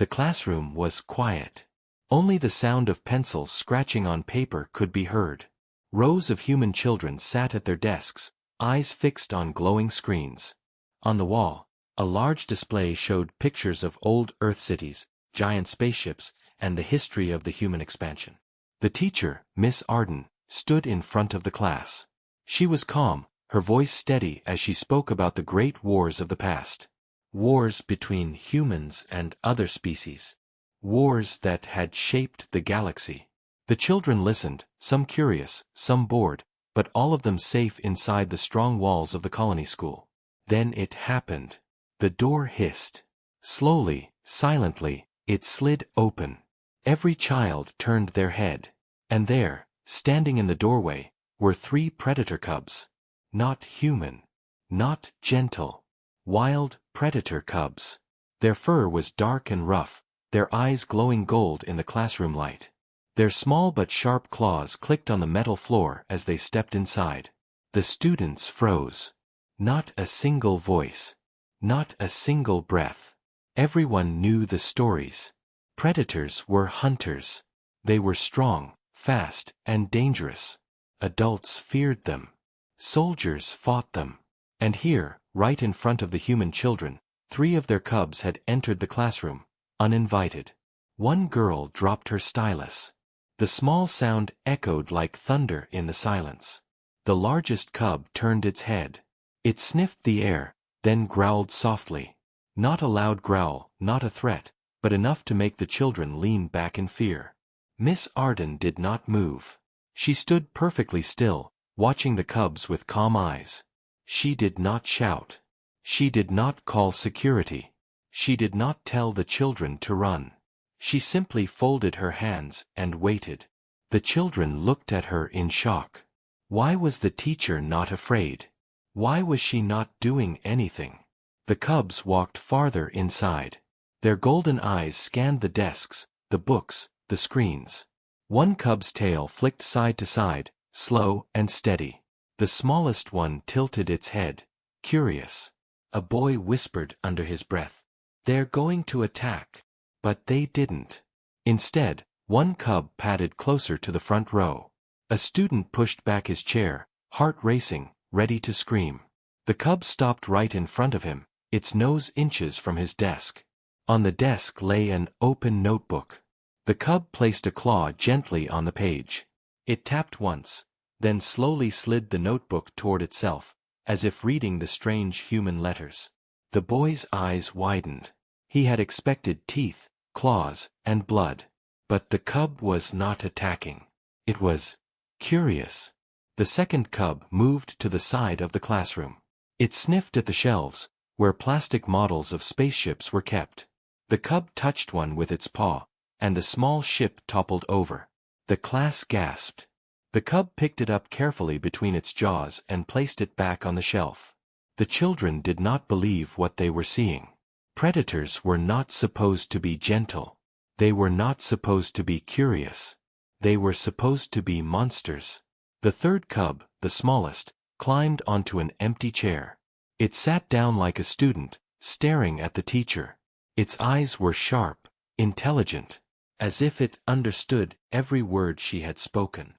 The classroom was quiet. Only the sound of pencils scratching on paper could be heard. Rows of human children sat at their desks, eyes fixed on glowing screens. On the wall, a large display showed pictures of old Earth cities, giant spaceships, and the history of the human expansion. The teacher, Miss Arden, stood in front of the class. She was calm, her voice steady as she spoke about the great wars of the past. Wars between humans and other species. Wars that had shaped the galaxy. The children listened, some curious, some bored, but all of them safe inside the strong walls of the colony school. Then it happened. The door hissed. Slowly, silently, it slid open. Every child turned their head. And there, standing in the doorway, were 3 predator cubs. Not human. Not gentle. Wild predator cubs. Their fur was dark and rough, their eyes glowing gold in the classroom light. Their small but sharp claws clicked on the metal floor as they stepped inside. The students froze. Not a single voice. Not a single breath. Everyone knew the stories. Predators were hunters. They were strong, fast, and dangerous. Adults feared them. Soldiers fought them. And here, right in front of the human children, 3 of their cubs had entered the classroom, uninvited. One girl dropped her stylus. The small sound echoed like thunder in the silence. The largest cub turned its head. It sniffed the air, then growled softly. Not a loud growl, not a threat, but enough to make the children lean back in fear. Miss Arden did not move. She stood perfectly still, watching the cubs with calm eyes. She did not shout. She did not call security. She did not tell the children to run. She simply folded her hands and waited. The children looked at her in shock. Why was the teacher not afraid? Why was she not doing anything? The cubs walked farther inside. Their golden eyes scanned the desks, the books, the screens. One cub's tail flicked side to side, slow and steady. The smallest one tilted its head, curious. A boy whispered under his breath, "They're going to attack." But they didn't. Instead, one cub padded closer to the front row. A student pushed back his chair, heart racing, ready to scream. The cub stopped right in front of him, its nose inches from his desk. On the desk lay an open notebook. The cub placed a claw gently on the page. It tapped once, then slowly slid the notebook toward itself, as if reading the strange human letters. The boy's eyes widened. He had expected teeth, claws, and blood. But the cub was not attacking. It was curious. The second cub moved to the side of the classroom. It sniffed at the shelves, where plastic models of spaceships were kept. The cub touched one with its paw, and the small ship toppled over. The class gasped. The cub picked it up carefully between its jaws and placed it back on the shelf. The children did not believe what they were seeing. Predators were not supposed to be gentle. They were not supposed to be curious. They were supposed to be monsters. The third cub, the smallest, climbed onto an empty chair. It sat down like a student, staring at the teacher. Its eyes were sharp, intelligent, as if it understood every word she had spoken.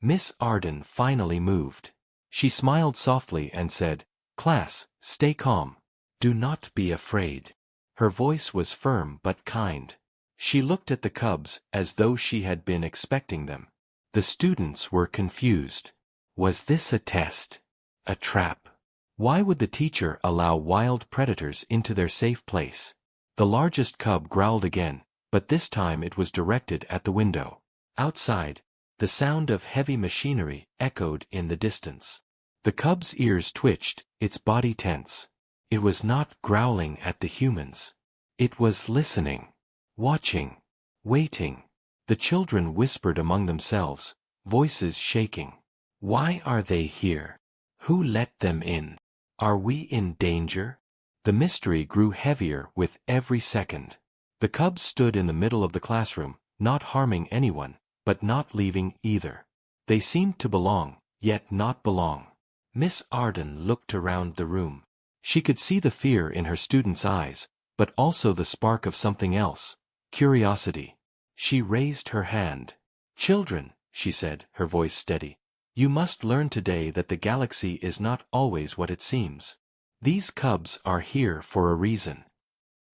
Miss Arden finally moved. She smiled softly and said, "Class, stay calm. Do not be afraid." Her voice was firm but kind. She looked at the cubs as though she had been expecting them. The students were confused. Was this a test? A trap? Why would the teacher allow wild predators into their safe place? The largest cub growled again, but this time it was directed at the window. Outside, the sound of heavy machinery echoed in the distance. The cub's ears twitched, its body tense. It was not growling at the humans. It was listening, watching, waiting. The children whispered among themselves, voices shaking. Why are they here? Who let them in? Are we in danger? The mystery grew heavier with every second. The cubs stood in the middle of the classroom, not harming anyone, but not leaving either. They seemed to belong, yet not belong. Miss Arden looked around the room. She could see the fear in her students' eyes, but also the spark of something else, curiosity. She raised her hand. "Children," she said, her voice steady, "you must learn today that the galaxy is not always what it seems. These cubs are here for a reason."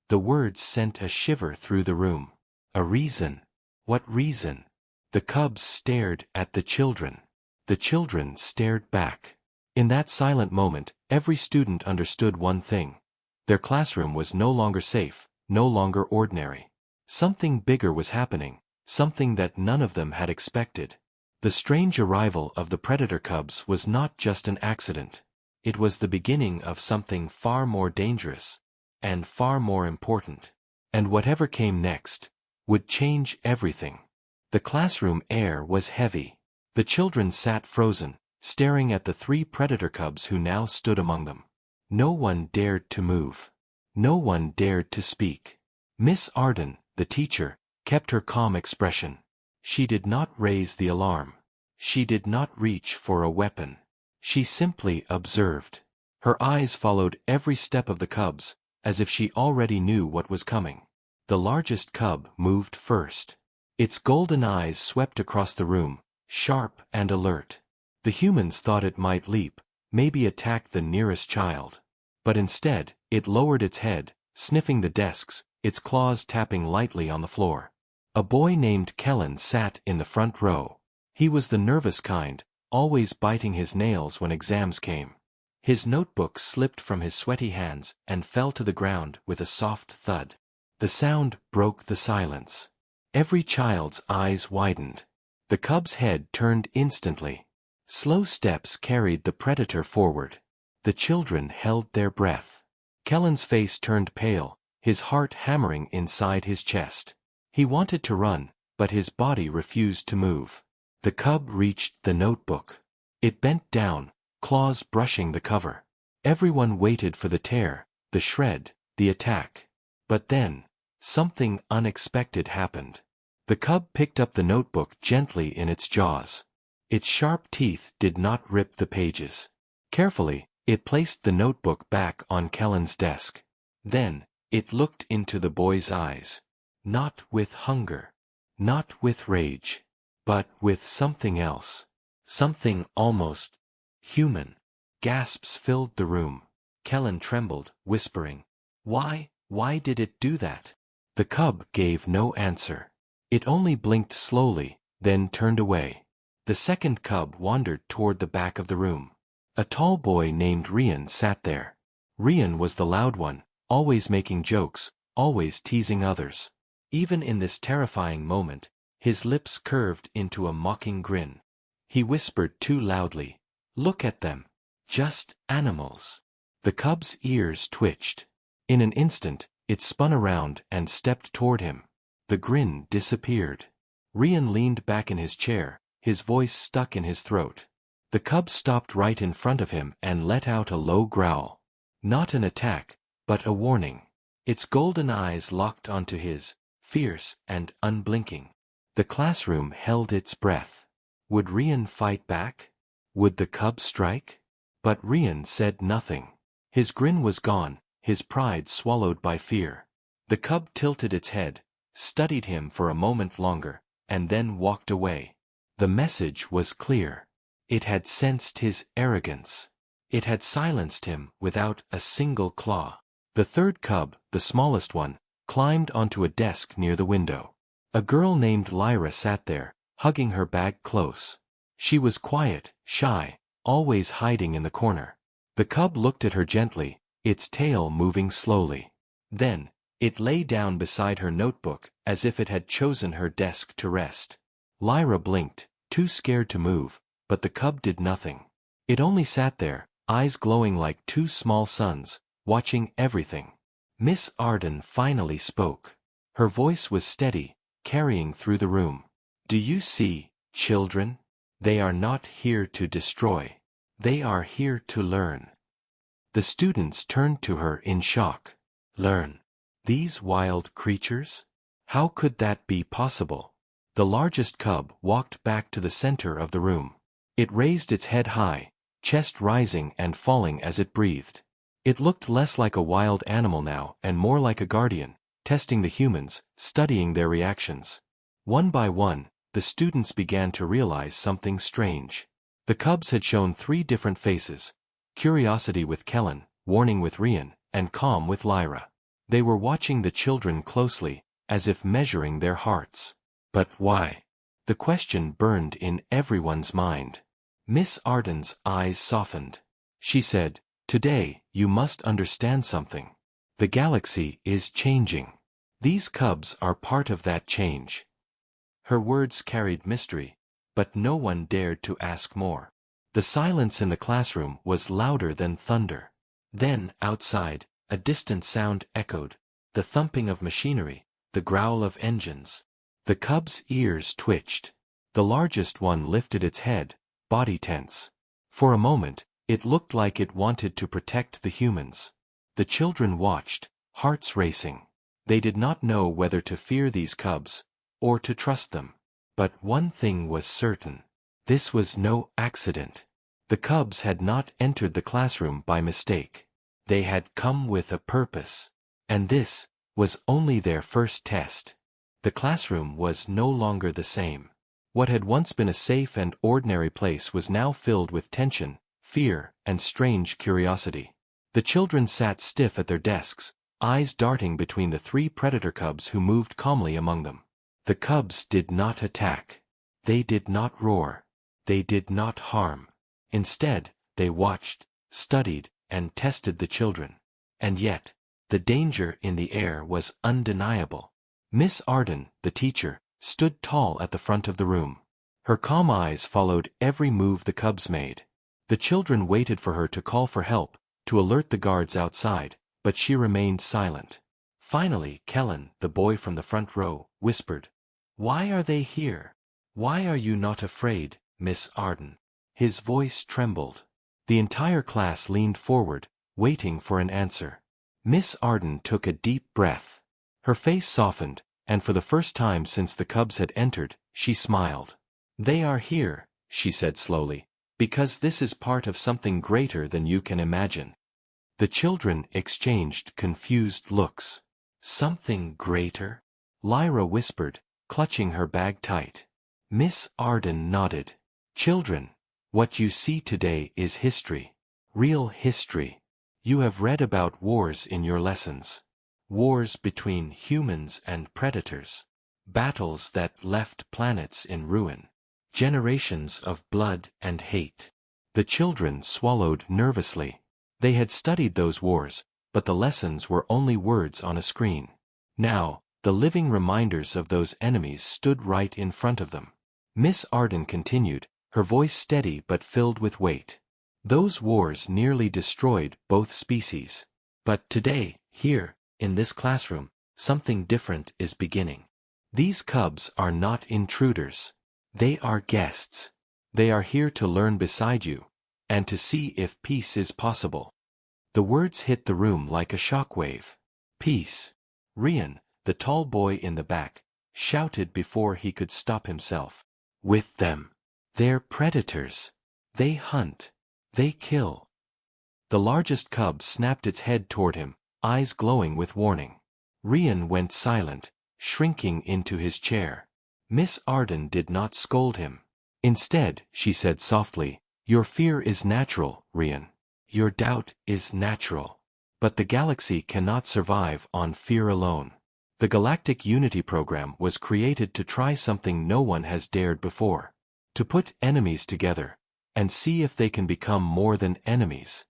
The words sent a shiver through the room. A reason? What reason? The cubs stared at the children. The children stared back. In that silent moment, every student understood one thing. Their classroom was no longer safe, no longer ordinary. Something bigger was happening, something that none of them had expected. The strange arrival of the predator cubs was not just an accident. It was the beginning of something far more dangerous, and far more important. And whatever came next would change everything. The classroom air was heavy. The children sat frozen, staring at the 3 predator cubs who now stood among them. No one dared to move. No one dared to speak. Miss Arden, the teacher, kept her calm expression. She did not raise the alarm. She did not reach for a weapon. She simply observed. Her eyes followed every step of the cubs, as if she already knew what was coming. The largest cub moved first. Its golden eyes swept across the room, sharp and alert. The humans thought it might leap, maybe attack the nearest child. But instead, it lowered its head, sniffing the desks, its claws tapping lightly on the floor. A boy named Kellen sat in the front row. He was the nervous kind, always biting his nails when exams came. His notebook slipped from his sweaty hands and fell to the ground with a soft thud. The sound broke the silence. Every child's eyes widened. The cub's head turned instantly. Slow steps carried the predator forward. The children held their breath. Kellen's face turned pale, his heart hammering inside his chest. He wanted to run, but his body refused to move. The cub reached the notebook. It bent down, claws brushing the cover. Everyone waited for the tear, the shred, the attack. But then, something unexpected happened. The cub picked up the notebook gently in its jaws. Its sharp teeth did not rip the pages. Carefully, it placed the notebook back on Kellen's desk. Then, it looked into the boy's eyes. Not with hunger. Not with rage. But with something else. Something almost human. Gasps filled the room. Kellen trembled, whispering, "Why did it do that?" The cub gave no answer. It only blinked slowly, then turned away. The second cub wandered toward the back of the room. A tall boy named Rian sat there. Rian was the loud one, always making jokes, always teasing others. Even in this terrifying moment, his lips curved into a mocking grin. He whispered too loudly, "Look at them. Just animals." The cub's ears twitched. In an instant, it spun around and stepped toward him. The grin disappeared. Rian leaned back in his chair, his voice stuck in his throat. The cub stopped right in front of him and let out a low growl. Not an attack, but a warning. Its golden eyes locked onto his, fierce and unblinking. The classroom held its breath. Would Rian fight back? Would the cub strike? But Rian said nothing. His grin was gone, his pride swallowed by fear. The cub tilted its head, studied him for a moment longer, and then walked away. The message was clear. It had sensed his arrogance. It had silenced him without a single claw. The third cub, the smallest one, climbed onto a desk near the window. A girl named Lyra sat there, hugging her bag close. She was quiet, shy, always hiding in the corner. The cub looked at her gently, its tail moving slowly. Then, it lay down beside her notebook, as if it had chosen her desk to rest. Lyra blinked, too scared to move, but the cub did nothing. It only sat there, eyes glowing like 2 small suns, watching everything. Miss Arden finally spoke. Her voice was steady, carrying through the room. "Do you see, children? They are not here to destroy. They are here to learn." The students turned to her in shock. Learn? These wild creatures? How could that be possible? The largest cub walked back to the center of the room. It raised its head high, chest rising and falling as it breathed. It looked less like a wild animal now and more like a guardian, testing the humans, studying their reactions. One by one, the students began to realize something strange. The cubs had shown 3 different faces: curiosity with Kellen, warning with Rian, and calm with Lyra. They were watching the children closely, as if measuring their hearts. But why? The question burned in everyone's mind. Miss Arden's eyes softened. She said, "Today, you must understand something. The galaxy is changing. These cubs are part of that change." Her words carried mystery, but no one dared to ask more. The silence in the classroom was louder than thunder. Then, outside, a distant sound echoed, the thumping of machinery, the growl of engines. The cubs' ears twitched. The largest one lifted its head, body tense. For a moment, it looked like it wanted to protect the humans. The children watched, hearts racing. They did not know whether to fear these cubs, or to trust them. But one thing was certain. This was no accident. The cubs had not entered the classroom by mistake. They had come with a purpose. And this was only their first test. The classroom was no longer the same. What had once been a safe and ordinary place was now filled with tension, fear, and strange curiosity. The children sat stiff at their desks, eyes darting between the 3 predator cubs who moved calmly among them. The cubs did not attack. They did not roar. They did not harm. Instead, they watched, studied, and tested the children. And yet, the danger in the air was undeniable. Miss Arden, the teacher, stood tall at the front of the room. Her calm eyes followed every move the cubs made. The children waited for her to call for help, to alert the guards outside, but she remained silent. Finally, Kellen, the boy from the front row, whispered, "Why are they here? Why are you not afraid, Miss Arden?" His voice trembled. The entire class leaned forward, waiting for an answer. Miss Arden took a deep breath. Her face softened, and for the first time since the cubs had entered, she smiled. "They are here," she said slowly, "because this is part of something greater than you can imagine." The children exchanged confused looks. "Something greater?" Lyra whispered, clutching her bag tight. Miss Arden nodded. "Children, what you see today is history. Real history. You have read about wars in your lessons. Wars between humans and predators. Battles that left planets in ruin. Generations of blood and hate." The children swallowed nervously. They had studied those wars, but the lessons were only words on a screen. Now, the living reminders of those enemies stood right in front of them. Miss Arden continued, her voice steady but filled with weight. "Those wars nearly destroyed both species. But today, here, in this classroom, something different is beginning. These cubs are not intruders. They are guests. They are here to learn beside you, and to see if peace is possible." The words hit the room like a shockwave. "Peace." Rian, the tall boy in the back, shouted before he could stop himself. "With them. They're predators. They hunt. They kill." The largest cub snapped its head toward him, eyes glowing with warning. Rian went silent, shrinking into his chair. Miss Arden did not scold him. Instead, she said softly, "Your fear is natural, Rian. Your doubt is natural. But the galaxy cannot survive on fear alone. The Galactic Unity program was created to try something no one has dared before. To put enemies together, and see if they can become more than enemies."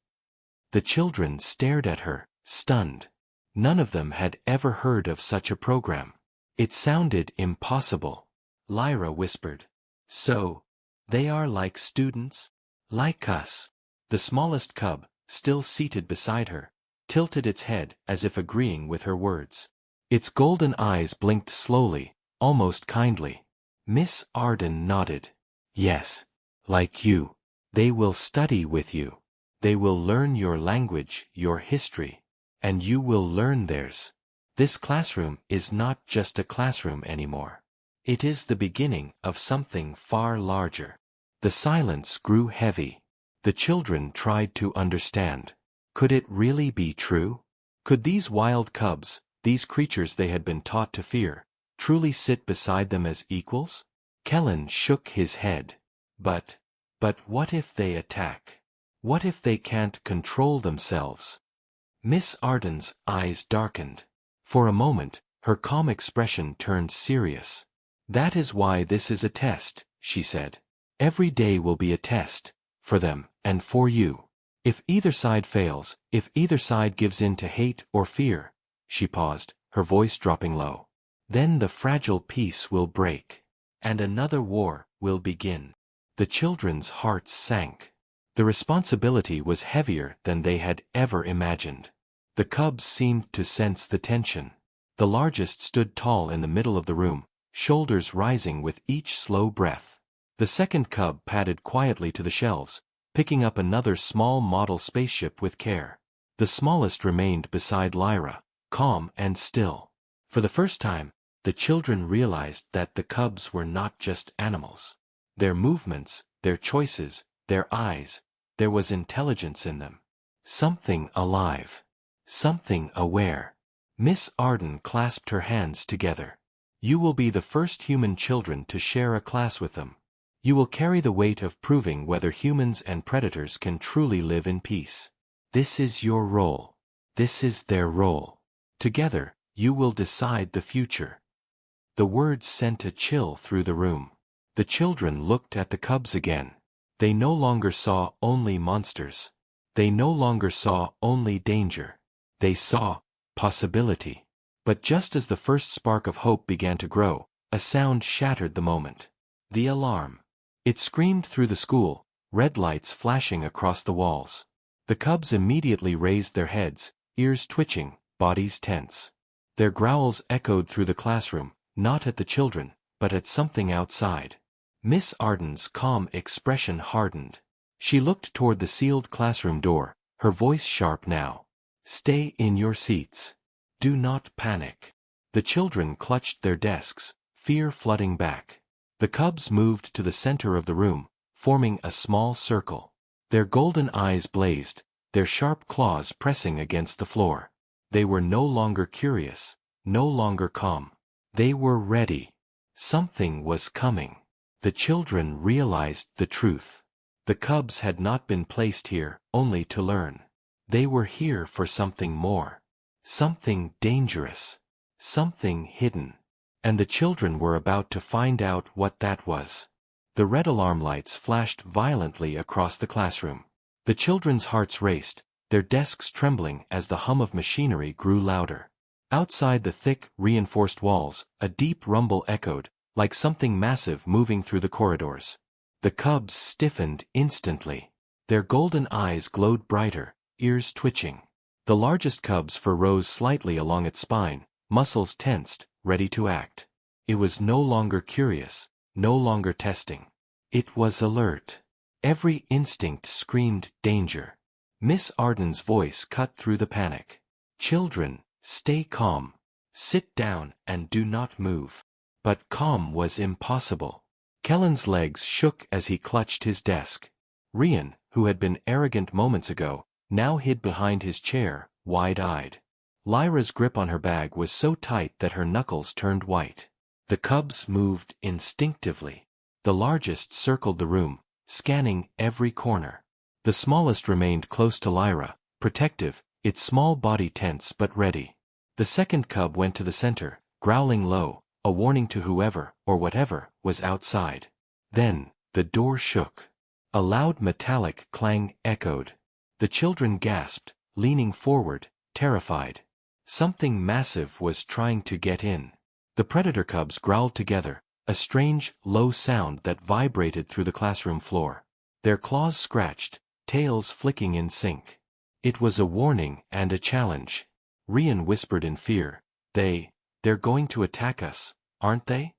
The children stared at her, stunned. None of them had ever heard of such a program. It sounded impossible. Lyra whispered, "So, they are like students? Like us?" The smallest cub, still seated beside her, tilted its head as if agreeing with her words. Its golden eyes blinked slowly, almost kindly. Miss Arden nodded. "Yes, like you. They will study with you. They will learn your language, your history. And you will learn theirs. This classroom is not just a classroom anymore. It is the beginning of something far larger." The silence grew heavy. The children tried to understand. Could it really be true? Could these wild cubs, these creatures they had been taught to fear, truly sit beside them as equals? Kellen shook his head. But what if they attack? What if they can't control themselves? Miss Arden's eyes darkened. For a moment, her calm expression turned serious. That is why this is a test, she said. Every day will be a test, for them, and for you. If either side fails, if either side gives in to hate or fear, she paused, her voice dropping low, then the fragile peace will break, and another war will begin. The children's hearts sank. The responsibility was heavier than they had ever imagined. The cubs seemed to sense the tension. The largest stood tall in the middle of the room, shoulders rising with each slow breath. The second cub padded quietly to the shelves, picking up another small model spaceship with care. The smallest remained beside Lyra, calm and still. For the first time, the children realized that the cubs were not just animals. Their movements, their choices, their eyes, there was intelligence in them. Something alive. Something aware. Miss Arden clasped her hands together. You will be the first human children to share a class with them. You will carry the weight of proving whether humans and predators can truly live in peace. This is your role. This is their role. Together, you will decide the future. The words sent a chill through the room. The children looked at the cubs again. They no longer saw only monsters. They no longer saw only danger. They saw possibility. But just as the first spark of hope began to grow, a sound shattered the moment. The alarm. It screamed through the school, red lights flashing across the walls. The cubs immediately raised their heads, ears twitching, bodies tense. Their growls echoed through the classroom, not at the children, but at something outside. Miss Arden's calm expression hardened. She looked toward the sealed classroom door, her voice sharp now. Stay in your seats. Do not panic. The children clutched their desks, fear flooding back. The cubs moved to the center of the room, forming a small circle. Their golden eyes blazed, their sharp claws pressing against the floor. They were no longer curious, no longer calm. They were ready. Something was coming. The children realized the truth. The cubs had not been placed here only to learn. They were here for something more. Something dangerous. Something hidden. And the children were about to find out what that was. The red alarm lights flashed violently across the classroom. The children's hearts raced, their desks trembling as the hum of machinery grew louder. Outside the thick, reinforced walls, a deep rumble echoed, like something massive moving through the corridors. The cubs stiffened instantly. Their golden eyes glowed brighter, ears twitching. The largest cub's fur rose slightly along its spine, muscles tensed, ready to act. It was no longer curious, no longer testing. It was alert. Every instinct screamed danger. Miss Arden's voice cut through the panic. Children, stay calm. Sit down and do not move. But calm was impossible. Kellen's legs shook as he clutched his desk. Rian, who had been arrogant moments ago, now hid behind his chair, wide-eyed. Lyra's grip on her bag was so tight that her knuckles turned white. The cubs moved instinctively. The largest circled the room, scanning every corner. The smallest remained close to Lyra, protective, its small body tense but ready. The second cub went to the center, growling low, a warning to whoever, or whatever, was outside. Then, the door shook. A loud metallic clang echoed. The children gasped, leaning forward, terrified. Something massive was trying to get in. The predator cubs growled together, a strange, low sound that vibrated through the classroom floor. Their claws scratched, tails flicking in sync. It was a warning and a challenge. Rian whispered in fear, They're going to attack us, aren't they?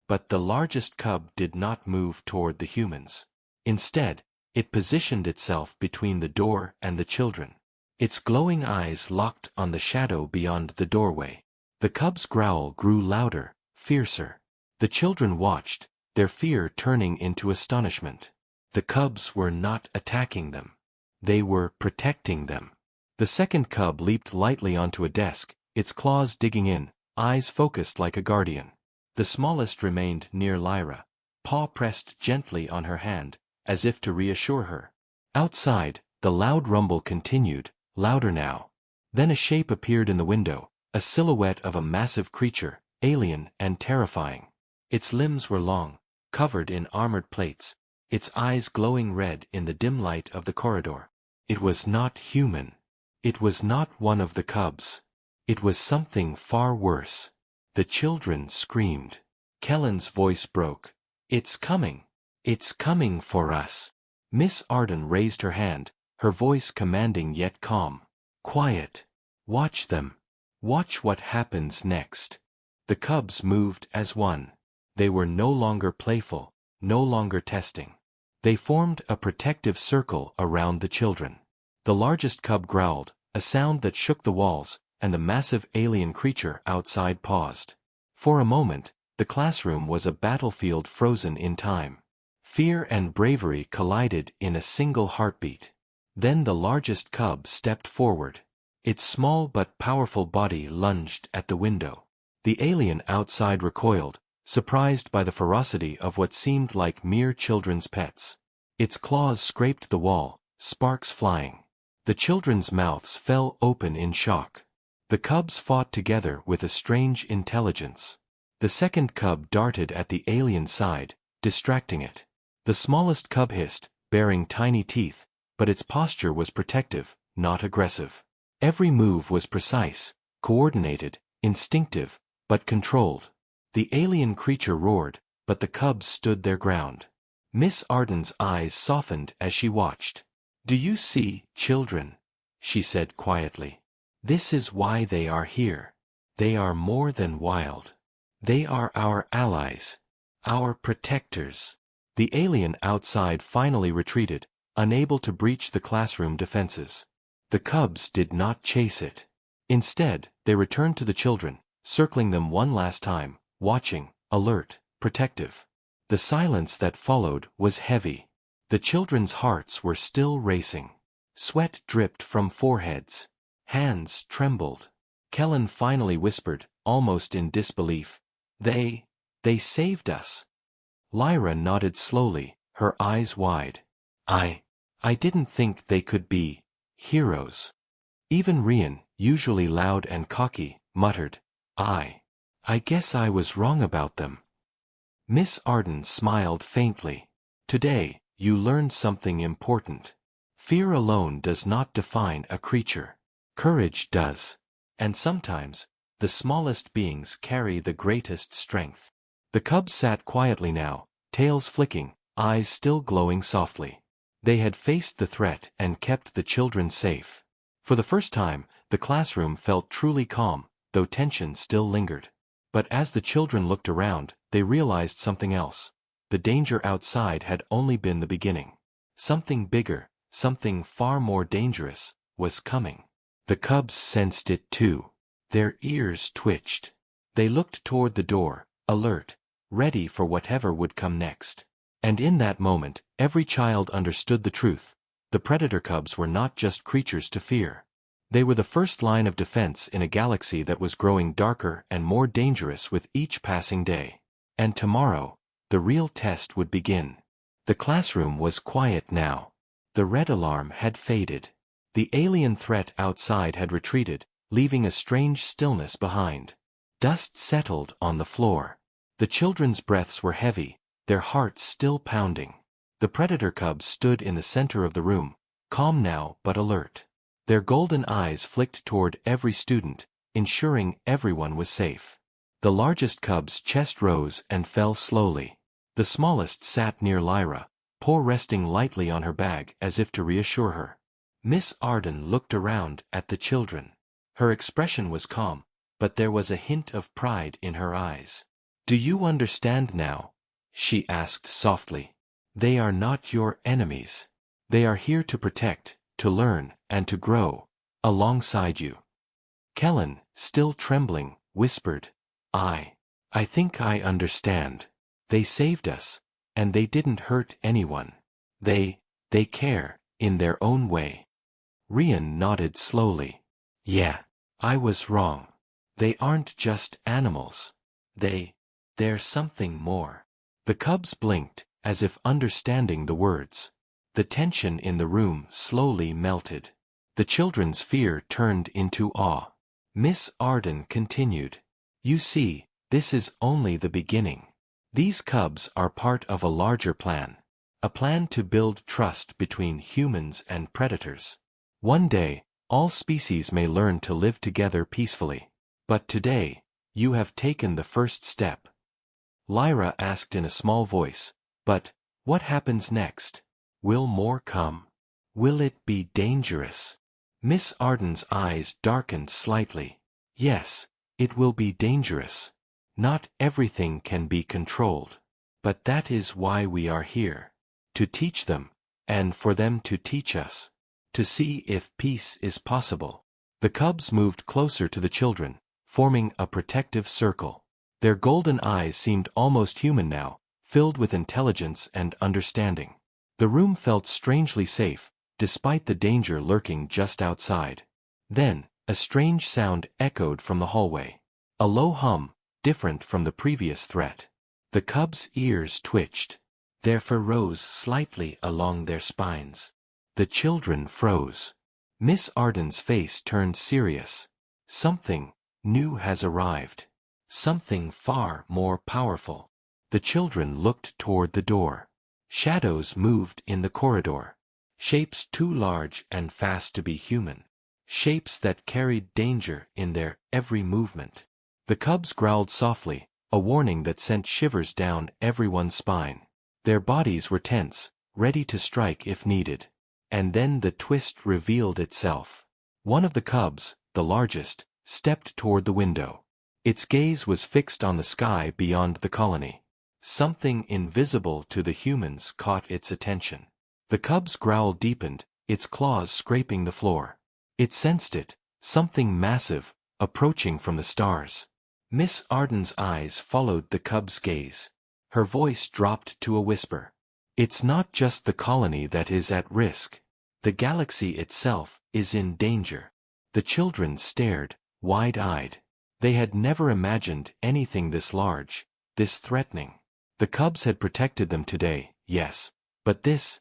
But the largest cub did not move toward the humans. Instead, it positioned itself between the door and the children. Its glowing eyes locked on the shadow beyond the doorway. The cub's growl grew louder, fiercer. The children watched, their fear turning into astonishment. The cubs were not attacking them. They were protecting them. The second cub leaped lightly onto a desk, its claws digging in, eyes focused like a guardian. The smallest remained near Lyra, paw pressed gently on her hand, as if to reassure her. Outside, the loud rumble continued, louder now. Then a shape appeared in the window, a silhouette of a massive creature, alien and terrifying. Its limbs were long, covered in armored plates, its eyes glowing red in the dim light of the corridor. It was not human. It was not one of the cubs. It was something far worse. The children screamed. Kellen's voice broke. "It's coming. It's coming for us." Miss Arden raised her hand, her voice commanding yet calm. "Quiet. Watch them. Watch what happens next." The cubs moved as one. They were no longer playful, no longer testing. They formed a protective circle around the children. The largest cub growled, a sound that shook the walls, and the massive alien creature outside paused. For a moment, the classroom was a battlefield frozen in time. Fear and bravery collided in a single heartbeat. Then the largest cub stepped forward. Its small but powerful body lunged at the window. The alien outside recoiled, surprised by the ferocity of what seemed like mere children's pets. Its claws scraped the wall, sparks flying. The children's mouths fell open in shock. The cubs fought together with a strange intelligence. The second cub darted at the alien's side, distracting it. The smallest cub hissed, baring tiny teeth, but its posture was protective, not aggressive. Every move was precise, coordinated, instinctive, but controlled. The alien creature roared, but the cubs stood their ground. Miss Arden's eyes softened as she watched. "Do you see, children?" she said quietly. "This is why they are here. They are more than wild. They are our allies, our protectors." The alien outside finally retreated, unable to breach the classroom defenses. The cubs did not chase it. Instead, they returned to the children, circling them one last time, watching, alert, protective. The silence that followed was heavy. The children's hearts were still racing. Sweat dripped from foreheads. Hands trembled. Kellen finally whispered, almost in disbelief, They saved us." Lyra nodded slowly, her eyes wide. I didn't think they could be heroes." Even Rian, usually loud and cocky, muttered, I guess I was wrong about them." Miss Arden smiled faintly. "Today, you learned something important. Fear alone does not define a creature. Courage does. And sometimes, the smallest beings carry the greatest strength." The cubs sat quietly now, tails flicking, eyes still glowing softly. They had faced the threat and kept the children safe. For the first time, the classroom felt truly calm, though tension still lingered. But as the children looked around, they realized something else. The danger outside had only been the beginning. Something bigger, something far more dangerous, was coming. The cubs sensed it too. Their ears twitched. They looked toward the door, alert, ready for whatever would come next. And in that moment, every child understood the truth. The predator cubs were not just creatures to fear. They were the first line of defense in a galaxy that was growing darker and more dangerous with each passing day. And tomorrow, the real test would begin. The classroom was quiet now. The red alarm had faded. The alien threat outside had retreated, leaving a strange stillness behind. Dust settled on the floor. The children's breaths were heavy, their hearts still pounding. The predator cubs stood in the center of the room, calm now but alert. Their golden eyes flicked toward every student, ensuring everyone was safe. The largest cub's chest rose and fell slowly. The smallest sat near Lyra, paw resting lightly on her bag as if to reassure her. Miss Arden looked around at the children. Her expression was calm, but there was a hint of pride in her eyes. "Do you understand now?" she asked softly. "They are not your enemies. They are here to protect, to learn, and to grow, alongside you." Kellen, still trembling, whispered, I think I understand. They saved us, and they didn't hurt anyone. They care, in their own way." Rian nodded slowly. "Yeah, I was wrong. They aren't just animals. They're something more. The cubs blinked, as if understanding the words. The tension in the room slowly melted. The children's fear turned into awe. Miss Arden continued. You see, this is only the beginning. These cubs are part of a larger plan. A plan to build trust between humans and predators. One day, all species may learn to live together peacefully. But today, you have taken the first step. Lyra asked in a small voice, but what happens next? Will more come? Will it be dangerous? Miss Arden's eyes darkened slightly. Yes, it will be dangerous. Not everything can be controlled. But that is why we are here. To teach them, and for them to teach us. To see if peace is possible. The cubs moved closer to the children, forming a protective circle. Their golden eyes seemed almost human now, filled with intelligence and understanding. The room felt strangely safe, despite the danger lurking just outside. Then, a strange sound echoed from the hallway. A low hum, different from the previous threat. The cubs' ears twitched. Their fur rose slightly along their spines. The children froze. Miss Arden's face turned serious. Something new has arrived. Something far more powerful. The children looked toward the door. Shadows moved in the corridor. Shapes too large and fast to be human. Shapes that carried danger in their every movement. The cubs growled softly, a warning that sent shivers down everyone's spine. Their bodies were tense, ready to strike if needed. And then the twist revealed itself. One of the cubs, the largest, stepped toward the window. Its gaze was fixed on the sky beyond the colony. Something invisible to the humans caught its attention. The cub's growl deepened, its claws scraping the floor. It sensed it, something massive, approaching from the stars. Miss Arden's eyes followed the cub's gaze. Her voice dropped to a whisper. It's not just the colony that is at risk. The galaxy itself is in danger. The children stared, wide-eyed. They had never imagined anything this large, this threatening. The cubs had protected them today, yes, but this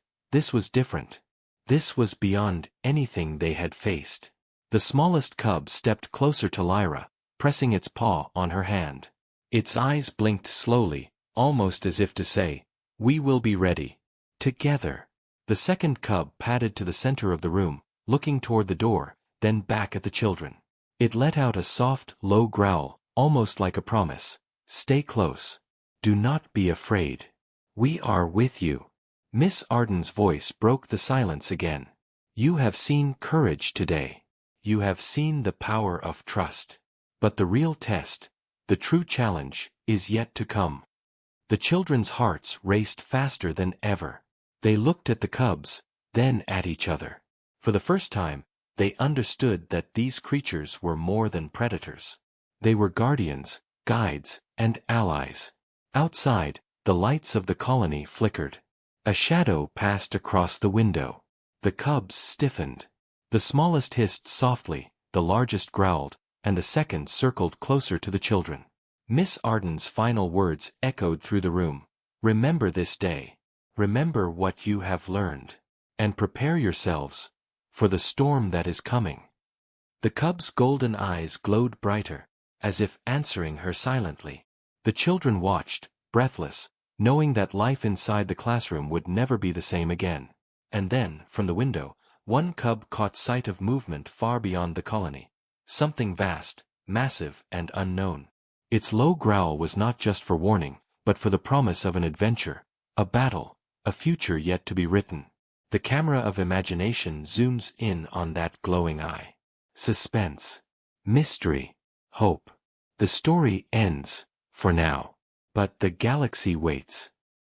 was different. This was beyond anything they had faced. The smallest cub stepped closer to Lyra, pressing its paw on her hand. Its eyes blinked slowly, almost as if to say, "We will be ready. Together." The second cub padded to the center of the room, looking toward the door, then back at the children. It let out a soft, low growl, almost like a promise. "Stay close. Do not be afraid. We are with you." Miss Arden's voice broke the silence again. "You have seen courage today. You have seen the power of trust. But the real test, the true challenge, is yet to come." The children's hearts raced faster than ever. They looked at the cubs, then at each other. For the first time, they understood that these creatures were more than predators. They were guardians, guides, and allies. Outside, the lights of the colony flickered. A shadow passed across the window. The cubs stiffened. The smallest hissed softly, the largest growled, and the second circled closer to the children. Miss Arden's final words echoed through the room. "Remember this day. Remember what you have learned. And prepare yourselves for the storm that is coming." The cub's golden eyes glowed brighter, as if answering her silently. The children watched, breathless, knowing that life inside the classroom would never be the same again. And then, from the window, one cub caught sight of movement far beyond the colony. Something vast, massive, and unknown. Its low growl was not just for warning, but for the promise of an adventure, a battle, a future yet to be written. The camera of imagination zooms in on that glowing eye. Suspense. Mystery. Hope. The story ends, for now. But the galaxy waits.